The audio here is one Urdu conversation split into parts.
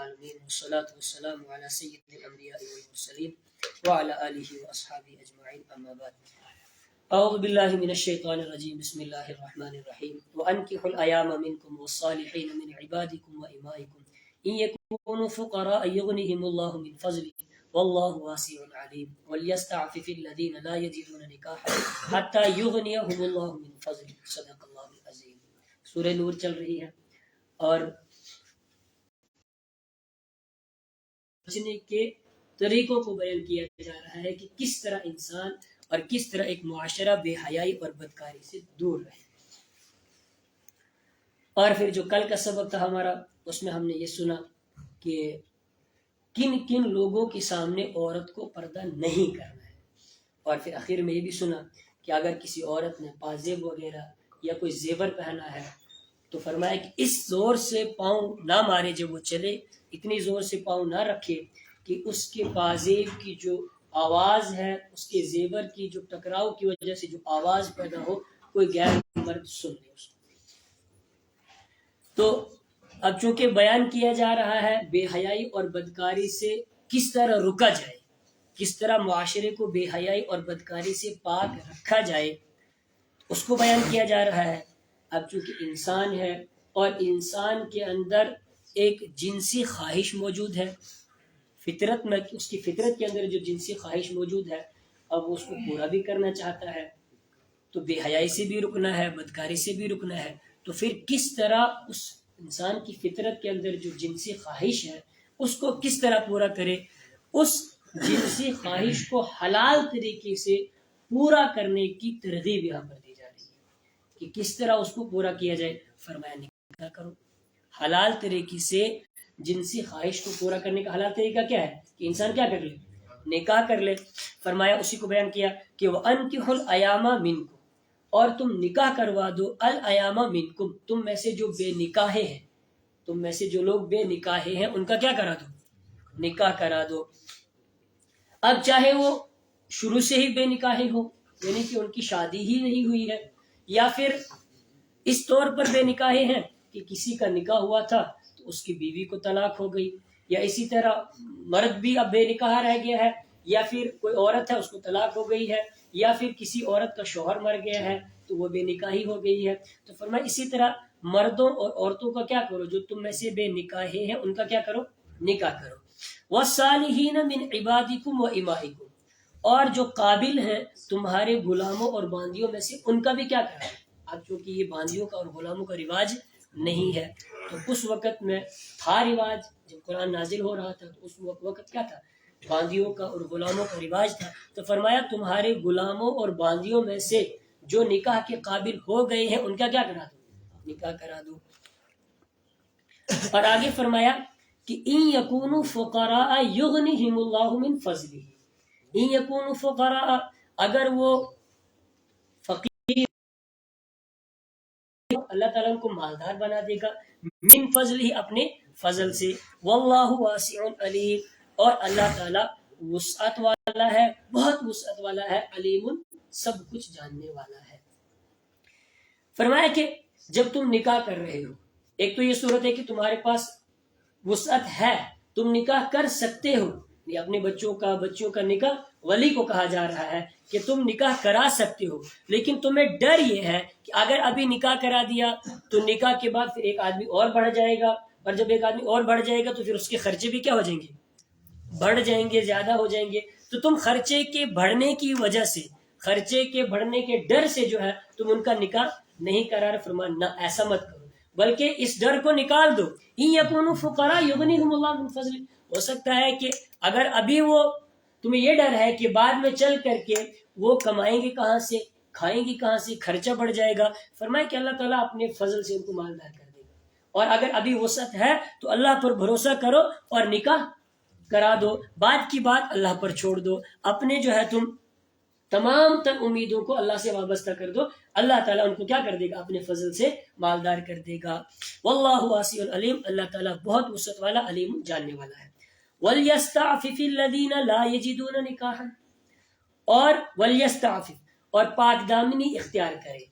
العالمین والصلاة والسلام علی سید الانبیاء والمرسلین وعلی آلہ واصحابہ اجمعین اما بعد اعوذ باللہ من الشیطان الرجیم بسم اللہ الرحمن الرحیم وانکحوا الایام منکم والصالحین من عبادکم وامائکم ان یکونوا فقراء یغنہم اللہ من فضلہ واللہ واسع علیم وليستعفف الذین لا یجدون نکاحا حتی یغنیہم اللہ من فضلہ صدق اللہ العظیم۔ سورہ نور چل رہی ہے اور بچنے کے طریقوں کو بیان کیا جا رہا ہے کہ کس طرح انسان اور کس طرح ایک معاشرہ بے حیائی اور بدکاری سے دور رہے۔ اور پھر جو کل کا سبق تھا ہمارا، اس میں ہم نے یہ سنا کہ کن کن لوگوں کے سامنے عورت کو پردہ نہیں کرنا ہے، اور پھر آخر میں یہ بھی سنا کہ اگر کسی عورت نے پازیب وغیرہ یا کوئی زیور پہنا ہے تو فرمایا کہ اس زور سے پاؤں نہ مارے جب وہ چلے، اتنی زور سے پاؤں نہ رکھے کہ اس کے پازیب کی جو آواز ہے، اس کے زیور کی جو ٹکراؤ کی وجہ سے جو آواز پیدا ہو، کوئی غیر مرد سن لے اس کو۔ تو اب چونکہ بیان کیا جا رہا ہے بے حیائی اور بدکاری سے کس طرح رکا جائے، کس طرح معاشرے کو بے حیائی اور بدکاری سے پاک رکھا جائے، اس کو بیان کیا جا رہا ہے۔ اب چونکہ انسان ہے اور انسان کے اندر ایک جنسی خواہش موجود ہے، فطرت میں اس کی فطرت کے اندر جو جنسی خواہش موجود ہے، اب وہ اس کو پورا بھی کرنا چاہتا ہے، تو بے حیائی سے بھی رکنا ہے، بدکاری سے بھی رکنا ہے۔ تو پھر کس طرح اس انسان کی فطرت کے اندر جو جنسی خواہش ہے اس کو کس طرح پورا کرے، اس جنسی خواہش کو حلال طریقے سے پورا کرنے کی ترغیب یہاں پر دی جا رہی ہے کہ کس طرح اس کو پورا کیا جائے۔ فرمایا نکاح کرو۔ حلال طریقے سے جنسی خواہش کو پورا کرنے کا حلال طریقہ کیا ہے کہ انسان کیا کر لے، نکاح کر لے۔ فرمایا اسی کو بیان کیا کہ وَأَنْكِحُوا الْأَيَامَ مِنْكُمْ، اور تم نکاح کروا دو الایام منکم، تم میں سے جو بے نکاحے ہیں، تم میں سے جو لوگ بے نکاحے ہیں ان کا کیا کرا دو، نکاح کرا دو۔ اب چاہے وہ شروع سے ہی بے نکاحے ہو، یعنی کہ ان کی شادی ہی نہیں ہوئی ہے، یا پھر اس طور پر بے نکاحے ہیں کہ کسی کا نکاح ہوا تھا تو اس کی بیوی کو طلاق ہو گئی، یا اسی طرح مرد بھی اب بے نکاح رہ گیا ہے، یا پھر کوئی عورت ہے اس کو طلاق ہو گئی ہے، یا پھر کسی عورت کا شوہر مر گیا ہے تو وہ بے نکاحی ہو گئی ہے۔ تو فرمایا اسی طرح مردوں اور عورتوں کا کیا کرو، جو تم میں سے بے نکاحے ہیں ان کا کیا کرو، نکاح کرو۔ وَالصَّالِحِينَ مِنْ عِبَادِكُمْ وَإِمَائِكُمْ، اور جو قابل ہیں تمہارے غلاموں اور باندیوں میں سے ان کا بھی کیا کرو۔ اب چونکہ یہ باندیوں کا اور غلاموں کا رواج نہیں ہے، تو اس وقت میں تھا رواج، جب قرآن نازل ہو رہا تھا تو اس وقت کیا تھا، باندیوں کا اور غلاموں کا رواج تھا۔ تو فرمایا تمہارے غلاموں اور باندیوں میں سے جو نکاح کے قابل ہو گئے ہیں ان کا کیا کرا دو، نکاح کرا دو۔ اور آگے فرمایا کہ ان یکونوا فقراء یغنہم اللہ من فضلہ، ان یکونوا فقراء، اگر وہ فقیر، اللہ تعالیٰ ان کو مالدار بنا دے گا، من فضلہ، اپنے فضل سے، واللہ واسع علیم، اور اللہ تعالیٰ وسعت والا ہے، بہت وسعت والا ہے، علیم، سب کچھ جاننے والا ہے۔ فرمایا کہ جب تم نکاح کر رہے ہو، ایک تو یہ صورت ہے کہ تمہارے پاس وسعت ہے، تم نکاح کر سکتے ہو، یہ اپنے بچوں کا نکاح ولی کو کہا جا رہا ہے کہ تم نکاح کرا سکتے ہو، لیکن تمہیں ڈر یہ ہے کہ اگر ابھی نکاح کرا دیا تو نکاح کے بعد پھر ایک آدمی اور بڑھ جائے گا، اور جب ایک آدمی اور بڑھ جائے گا تو پھر اس کے خرچے بھی کیا ہو جائیں گے، بڑھ جائیں گے، زیادہ ہو جائیں گے۔ تو تم خرچے کے بڑھنے کی وجہ سے، خرچے کے بڑھنے کے ڈر سے جو ہے تم ان کا نکاح نہیں کرا رہے۔ فرمایا نہ، ایسا مت کرو، بلکہ اس ڈر کو نکال دو۔ ان یکونوا فقراء یغنیہم اللہ من فضلہ، ہو سکتا ہے کہ اگر ابھی وہ تمہیں یہ ڈر ہے کہ بعد میں چل کر کے وہ کمائیں گے کہاں سے، کھائیں گے کہاں سے، خرچہ بڑھ جائے گا۔ فرمایا کہ اللہ تعالیٰ اپنے فضل سے ان کو مالدار کر دے گا، اور اگر ابھی وسعت ہے تو اللہ پر بھروسہ کرو اور نکاح کرا دو، بعد کی بات اللہ پر چھوڑ دو، اپنے جو ہے تم تمام تر امیدوں کو اللہ سے وابستہ کر دو، اللہ تعالیٰ ان کو کیا کر دے گا، اپنے فضل سے مالدار کر دے گا۔ واللہ واسع علیم، اللہ تعالیٰ بہت وسعت والا، علیم، جاننے والا ہے۔ وَلْيَسْتَعْفِفِ الَّذِينَ لَا يَجِدُونَ نِكَاحًا، اور وَلْيَسْتَعْفِفْ، اور پاک دامنی اختیار کرے،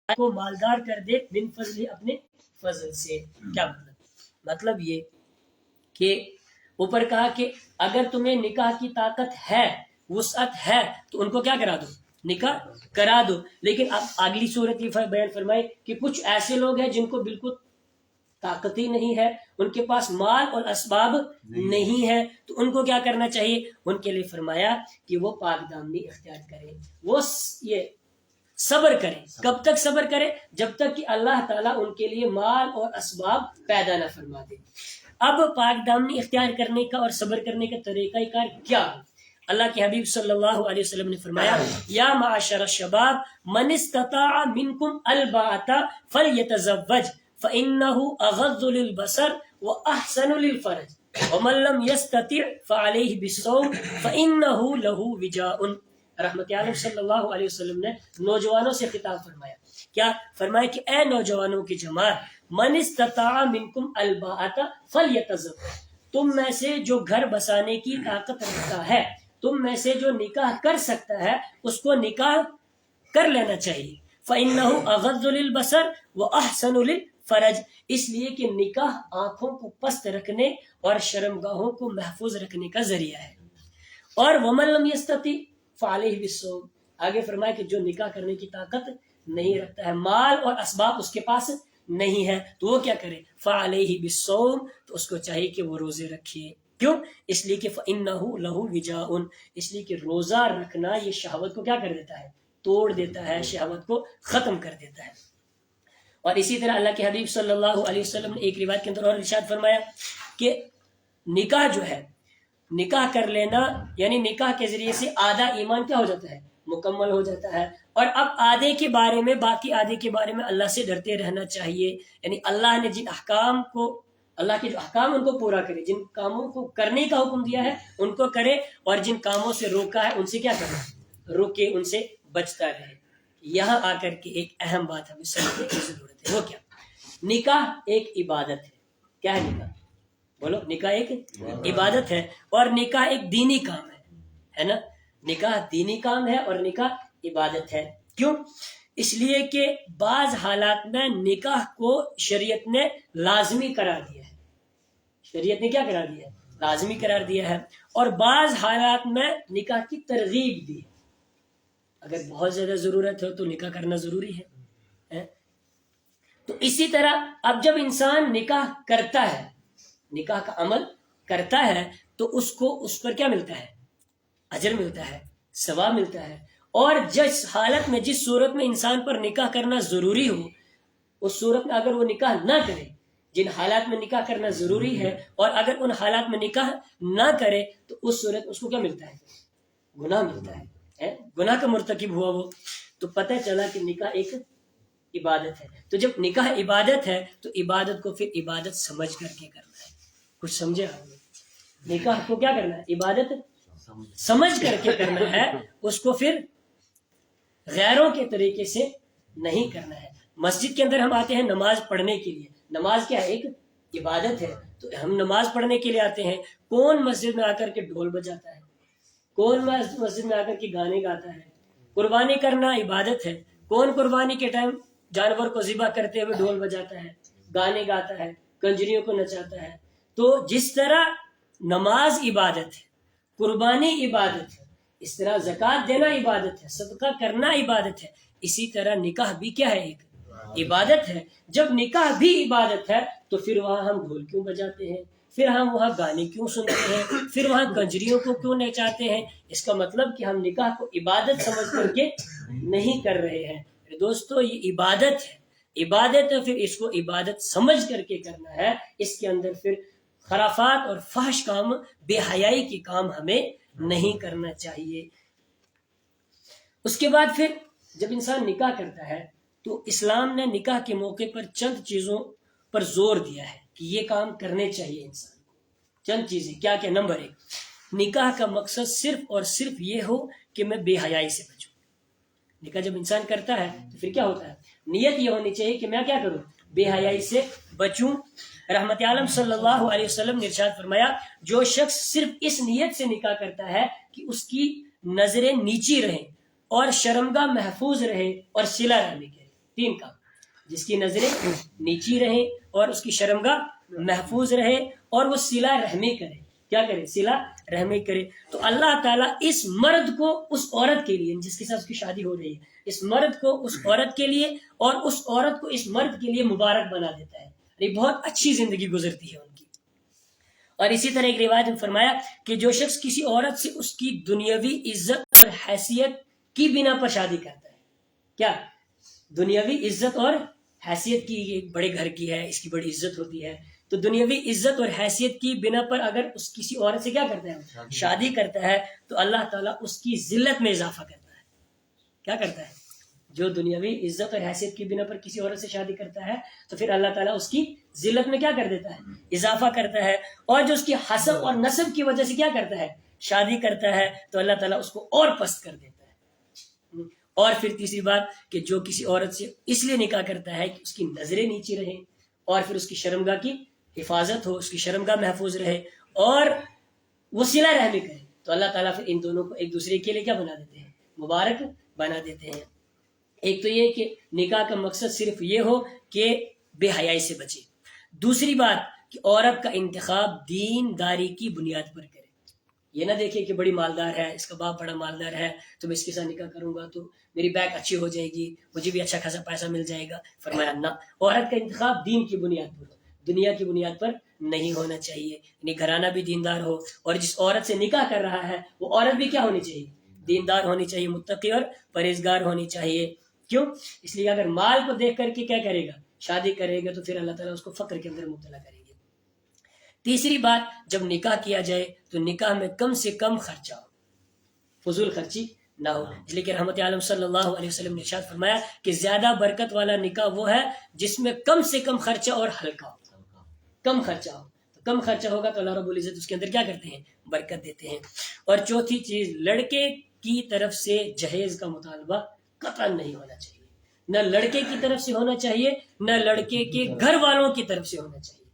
کو مالدار کر دے، من فضل، اپنے فضل سے۔ کیا مطلب، مطلب یہ کہ اوپر کہا کہ اگر تمہیں نکاح کی طاقت ہے، وسعت ہے، تو ان کو کیا کرا دو، نکاح کرا دو. لیکن اب اگلی صورت یہ بیان فرمائے کہ کچھ ایسے لوگ ہیں جن کو بالکل طاقت ہی نہیں ہے، ان کے پاس مال اور اسباب نہیں ہے، تو ان کو کیا کرنا چاہیے؟ ان کے لیے فرمایا کہ وہ پاک دامنی اختیار کریں، وہ یہ صبر کریں. کب تک صبر کریں؟ جب تک کہ اللہ تعالیٰ ان کے لیے مال اور اسباب پیدا نہ فرما دے. اب پاک دامنی اختیار کرنے کا اور صبر کرنے کا طریقہ کار کیا؟ اللہ کے حبیب صلی اللہ علیہ وسلم نے فرمایا یا معاشر الشباب من استطاع منکم الباءۃ فلیتزوج فإنه اغض للبصر واحسن للفرج ومن لم يستطع فعليه بالصوم فإنه له وجاء. رحمت عالم صلی اللہ علیہ وسلم نے نوجوانوں سے خطاب فرمایا. کیا فرمایا کہ اے نوجوانوں کی جماعت، من استطاع منکم الباءۃ فلیتزوج، تم میں سے جو گھر بسانے کی طاقت رکھتا ہے، تم میں سے جو نکاح کر سکتا ہے، اس کو نکاح کر لینا چاہیے. فإنه اغض للبصر واحسن للفرج، اس لیے کہ نکاح آنکھوں کو پست رکھنے اور شرمگاہوں کو محفوظ رکھنے کا ذریعہ ہے. اور ومن لم یستطع فعلیہ بالصوم، آگے فرمایا کہ جو نکاح کرنے کی طاقت نہیں رکھتا ہے، مال اور اسباب اس کے پاس نہیں ہے، تو وہ کیا کرے؟ فعلیہ بالصوم، تو اس کو چاہیے کہ وہ روزے رکھے. کیوں؟ اس لیے کہ فإنہ لہ وجاء، اس لیے کہ روزہ رکھنا یہ شہوت کو کیا کر دیتا ہے؟ توڑ دیتا ہے، شہوت کو ختم کر دیتا ہے. اور اسی طرح اللہ کے حبیب صلی اللہ علیہ وسلم نے ایک روایت کے اندر اور ارشاد فرمایا کہ نکاح جو ہے، نکاح کر لینا یعنی نکاح کے ذریعے سے آدھا ایمان کیا ہو جاتا ہے؟ مکمل ہو جاتا ہے. اور اب آدھے کے بارے میں، باقی آدھے کے بارے میں اللہ سے ڈرتے رہنا چاہیے. یعنی اللہ نے جن احکام کو، اللہ کے جو احکام ان کو پورا کرے، جن کاموں کو کرنے کا حکم دیا ہے ان کو کرے، اور جن کاموں سے روکا ہے ان سے کیا کرے؟ روکے، ان سے بچتا رہے. یہاں آ کر کے ایک اہم بات ہمیں سمجھنے کی ضرورت ہے. وہ کیا؟ نکاح ایک عبادت ہے. کیا ہے نکاح؟ بولو. نکاح ایک عبادت ہے اور نکاح ایک دینی کام ہے نا. نکاح دینی کام ہے اور نکاح عبادت ہے. کیوں؟ اس لیے کہ بعض حالات میں نکاح کو شریعت نے لازمی قرار دیا ہے. شریعت نے کیا قرار دیا ہے؟ لازمی قرار دیا ہے. اور بعض حالات میں نکاح کی ترغیب دی ہے. اگر بہت زیادہ ضرورت ہو تو نکاح کرنا ضروری ہے. تو اسی طرح اب جب انسان نکاح کرتا ہے، نکاح کا عمل کرتا ہے، تو اس کو اس پر کیا ملتا ہے؟ اجر ملتا ہے، ثواب ملتا ہے. اور جس حالت میں، جس صورت میں انسان پر نکاح کرنا ضروری ہو، اس صورت میں اگر وہ نکاح نہ کرے، جن حالات میں نکاح کرنا ضروری ہے اور اگر ان حالات میں نکاح نہ کرے، تو اس صورت میں اس کو کیا ملتا ہے؟ گناہ ملتا ہے. گناہ کا مرتکب ہوا وہ. تو پتہ چلا کہ نکاح ایک عبادت ہے. تو جب نکاح عبادت ہے تو عبادت کو پھر عبادت سمجھ کر کے کرنا ہے. کچھ سمجھے آپ نے؟ نکاح کو کیا کرنا ہے؟ عبادت سمجھ کر کے کرنا ہے. اس کو پھر غیروں کے طریقے سے نہیں کرنا ہے. مسجد کے اندر ہم آتے ہیں نماز پڑھنے کے لیے. نماز کیا ہے؟ ایک عبادت ہے. تو ہم نماز پڑھنے کے لیے آتے ہیں. کون مسجد میں آ کر کے ڈھول بجاتا ہے؟ کون مسجد میں آ کر کے گانے گاتا ہے؟ قربانی کرنا عبادت ہے. کون قربانی کے ٹائم جانور کو ذبح کرتے ہوئے ڈھول بجاتا ہے، گانے گاتا ہے، کنجریوں کو نچاتا ہے؟ تو جس طرح نماز عبادت ہے، قربانی عبادت ہے، اس طرح زکوٰۃ دینا عبادت ہے، صدقہ کرنا عبادت ہے، اسی طرح نکاح بھی کیا ہے؟ ایک عبادت ہے. جب نکاح بھی عبادت ہے تو پھر وہاں ہم ڈھول کیوں بجاتے ہیں؟ پھر ہم وہاں گانے کیوں سنتے ہیں؟ پھر وہاں کنجریوں کو کیوں نچاتے ہیں؟ اس کا مطلب کہ ہم نکاح کو عبادت سمجھ کر کے نہیں کر رہے ہیں. دوستو یہ عبادت ہے. عبادت ہے، پھر اس کو عبادت سمجھ کر کے کرنا ہے. اس کے اندر پھر خرافات اور فحش کام، بے حیائی کے کام ہمیں نہیں کرنا چاہیے. اس کے بعد پھر جب انسان نکاح کرتا ہے تو اسلام نے نکاح کے موقع پر چند چیزوں پر زور دیا ہے کہ یہ کام کرنے چاہیے انسان کو. چند چیزیں کیا کیا؟ نمبر 1، نکاح کا مقصد صرف اور صرف یہ ہو کہ میں بے حیائی سے بچوں. نکاح جب انسان کرتا ہے تو پھر کیا ہوتا ہے؟ نیت یہ ہونی چاہیے کہ میں کیا کروں؟ بے حیائی سے بچوں. رحمت عالم صلی اللہ علیہ وسلم نے ارشاد فرمایا جو شخص صرف اس نیت سے نکاح کرتا ہے کہ اس کی نظریں نیچی رہیں اور شرمگاہ محفوظ رہے اور صلہ رحمی کرے. 3 کام: جس کی نظریں نیچی رہیں اور اس کی شرمگاہ محفوظ رہے اور وہ صلہ رحمی کرے. کیا کرے؟ صلہ رحمی کرے. تو اللہ تعالیٰ اس مرد کو اس عورت کے لیے جس کے ساتھ اس کی شادی ہو رہی ہے، اس مرد کو اس عورت کے لیے اور اس عورت کو اس مرد کے لیے مبارک بنا دیتا ہے. یہ بہت اچھی زندگی گزرتی ہے ان کی. اور اسی طرح ایک روایت میں فرمایا کہ جو شخص کسی عورت سے اس کی دنیاوی عزت اور حیثیت کی بنا پر شادی کرتا ہے، کیا دنیاوی عزت اور حیثیت کی، یہ بڑے گھر کی ہے، اس کی بڑی عزت ہوتی ہے، تو دنیاوی عزت اور حیثیت کی بنا پر اگر اس کسی عورت سے کیا کرتا ہے؟ شادی کرتا ہے، تو اللہ تعالیٰ اس کی ذلت میں اضافہ کرتا ہے. کیا کرتا ہے؟ جو دنیاوی عزت اور حیثیت کی بنا پر کسی عورت سے شادی کرتا ہے تو پھر اللہ تعالیٰ اس کی ذلت میں کیا کر دیتا ہے؟ اضافہ کرتا ہے. اور جو اس کی حسب اور نسب کی وجہ سے کیا کرتا ہے؟ شادی کرتا ہے، تو اللہ تعالیٰ اس کو اور پست کر دیتا ہے. اور پھر تیسری بات کہ جو کسی عورت سے اس لیے نکاح کرتا ہے کہ اس کی نظریں نیچی رہیں اور پھر اس کی شرمگاہ کی حفاظت ہو، اس کی شرمگاہ محفوظ رہے اور وہ صلہ رحمی کرے، تو اللہ تعالیٰ پھر ان دونوں کو ایک دوسرے کے لیے کیا بنا دیتے ہیں؟ مبارک بنا دیتے ہیں. ایک تو یہ کہ نکاح کا مقصد صرف یہ ہو کہ بے حیائی سے بچے. دوسری بات کہ عورت کا انتخاب دین داری کی بنیاد پر کرے. یہ نہ دیکھے کہ بڑی مالدار ہے، اس کا باپ بڑا مالدار ہے تو میں اس کے ساتھ نکاح کروں گا تو میری بیک اچھی ہو جائے گی، مجھے بھی اچھا خاصا پیسہ مل جائے گا. فرمایا نہ، عورت کا انتخاب دین کی بنیاد پر ہو، دنیا کی بنیاد پر نہیں ہونا چاہیے. یعنی گھرانہ بھی دیندار ہو، اور جس عورت سے نکاح کر رہا ہے وہ عورت بھی کیا ہونی چاہیے؟ دیندار ہونی چاہیے، متقی اور پرہیزگار ہونی چاہیے. کیوں؟ اس لیے اگر مال کو دیکھ کر کے کیا کرے گا؟ شادی کرے گا تو پھر اللہ تعالیٰ اس کو فقر کے اندر مبتلا کرے گا. تیسری بات، جب نکاح کیا جائے تو نکاح میں کم سے کم خرچہ ہو، فضول خرچی نہ ہو. اس لیے کہ رحمت عالم صلی اللہ علیہ وسلم نے ارشاد فرمایا کہ زیادہ برکت والا نکاح وہ ہے جس میں کم سے کم خرچہ اور ہلکا ہو. کم خرچہ ہو، تو کم خرچہ ہوگا تو اللہ رب العزت اس کے اندر کیا کرتے ہیں؟ برکت دیتے ہیں. اور چوتھی چیز، لڑکے کی طرف سے جہیز کا مطالبہ قطعا نہیں ہونا چاہیے. نہ لڑکے کی طرف سے ہونا چاہیے، نہ لڑکے کے گھر والوں کی طرف سے ہونا چاہیے.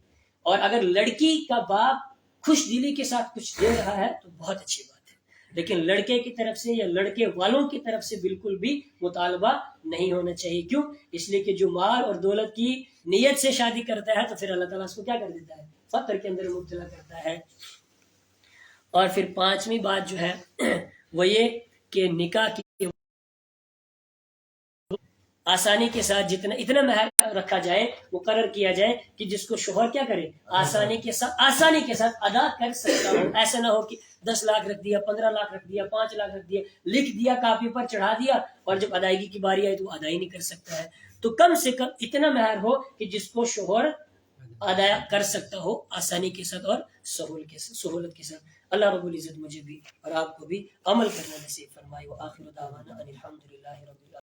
اور اگر لڑکی کا باپ خوش دلی کے ساتھ کچھ دے رہا ہے تو بہت اچھی بات ہے، لیکن لڑکے کی طرف سے یا لڑکے والوں کی طرف سے بالکل بھی مطالبہ نہیں ہونا چاہیے. کیوں؟ اس لیے کہ جو مال اور دولت کی نیت سے شادی کرتا ہے تو پھر اللہ تعالیٰ اس کو کیا کر دیتا ہے؟ فقر کے اندر مبتلا کرتا ہے. اور پھر پانچویں بات جو ہے وہ یہ کہ نکاح کی آسانی کے ساتھ اتنا مہر رکھا جائے، مقرر کیا جائے کہ جس کو شوہر کیا کرے؟ آسانی کے ساتھ ادا کر سکتا ہو. ایسا نہ ہو کہ 10 لاکھ رکھ دیا، 15 لاکھ رکھ دیا، 5 لاکھ رکھ دیا، لکھ دیا، کاپی پر چڑھا دیا، اور جب ادائیگی کی باری آئی تو ادا ہی نہیں کر سکتا ہے. تو کم سے کم اتنا مہر ہو کہ جس کو شوہر ادا کر سکتا ہو آسانی کے ساتھ اور سہولت کے ساتھ. اللہ رب العزت مجھے بھی اور آپ کو بھی عمل کرنا نصیب فرمائے. وآخر دعوانا ان الحمد للہ رب العالمین.